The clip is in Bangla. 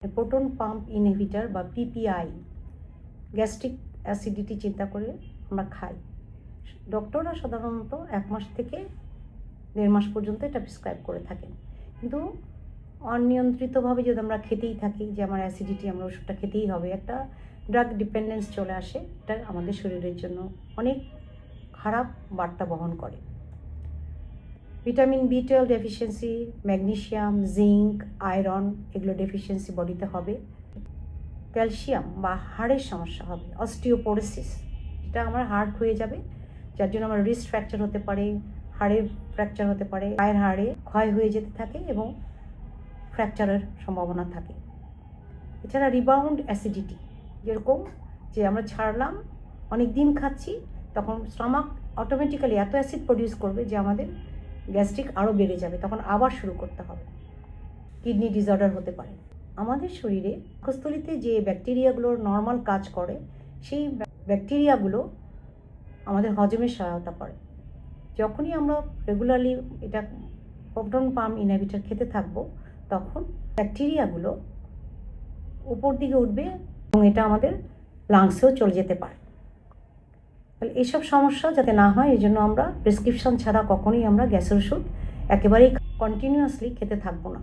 প্রোটন পাম্প ইনহিবিটার বা পিপিআই গ্যাস্ট্রিক অ্যাসিডিটি চিন্তা করে আমরা খাই। ডক্টররা সাধারণত 1 মাস থেকে 1.5 মাস পর্যন্ত এটা প্রেসক্রাইব করে থাকেন। কিন্তু অনিয়ন্ত্রিতভাবে যদি আমরা খেতেই থাকি যে আমার অ্যাসিডিটি, আমরা ওষুধটা খেতেই হবে, একটা ড্রাগ ডিপেন্ডেন্স চলে আসে। এটা আমাদের শরীরের জন্য অনেক খারাপ বার্তা বহন করে। Vitamin B12 deficiency, magnesium, zinc, iron এগুলো ডেফিসিয়েন্সি বডিতে হবে। ক্যালসিয়াম বা হাড়ের সমস্যা হবে, অস্টিওপোরোসিস, এটা আমার হাড় ক্ষয়ে যাবে, যার জন্য আমার রিস্ট ফ্র্যাকচার হতে পারে, হাড়ের ফ্র্যাকচার হতে পারে, পায়ের হাড়ে ক্ষয় হয়ে যেতে থাকে এবং ফ্র্যাকচারের সম্ভাবনা থাকে। এছাড়া রিবাউন্ড অ্যাসিডিটি, যেরকম যে আমরা ছাড়লাম অনেক দিন খাচ্ছি, তখন স্টমাক অটোমেটিক্যালি এত অ্যাসিড প্রডিউস করবে যে আমাদের গ্যাস্ট্রিক আরও বেড়ে যাবে, তখন আবার শুরু করতে হবে। কিডনি ডিসঅর্ডার হতে পারে। আমাদের শরীরে পাকস্থলীতে যে ব্যাকটেরিয়াগুলোর নর্মাল কাজ করে, সেই ব্যাকটেরিয়াগুলো আমাদের হজমের সহায়তা করে। যখনই আমরা রেগুলারলি এটা প্রোটন পাম্প ইনহিবিটর খেতে থাকবো, তখন ব্যাকটেরিয়াগুলো উপর দিকে উঠবে এবং এটা আমাদের লাংসেও চলে যেতে পারে। তাহলে এইসব সমস্যা যাতে না হয়, এই জন্য আমরা প্রেসক্রিপশন ছাড়া কখনোই আমরা গ্যাসের ওষুধ একেবারেই কন্টিনিউয়াসলি খেতে থাকবো না।